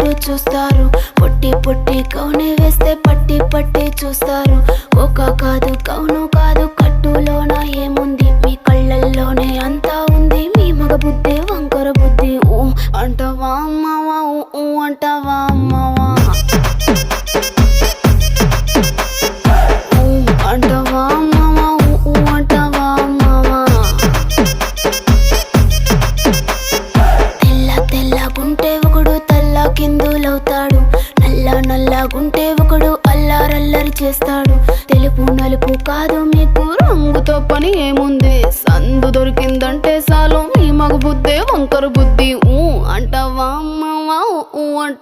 అంటూ చూస్తారు. పొట్టి పొట్టి కౌనే వేస్తే పట్టి పట్టి చూస్తారు. కోక కాదు కౌను కాదు కట్టులోన ఏముంది, మీ కళ్ళల్లోనే అంతా ఉంది. మీ మగ బుద్ధి వంకర బుద్ధి. ఊ అంటవా అమ్మవా, ఊ అంటవా అమ్మవా, ఊ అంటవా అమ్మవా, ఊ అంటవా అమ్మవా. తెల్ల తెల్లగుంటే ఒకడు తల్ల కిందులవుతాడు, నల్ల నల్లగుంటే ఒకడు అల్లారల్లరి చేస్తాడు. తెలుపు నలుపు కాదు మీకు రంగుతో పని ఏముంది.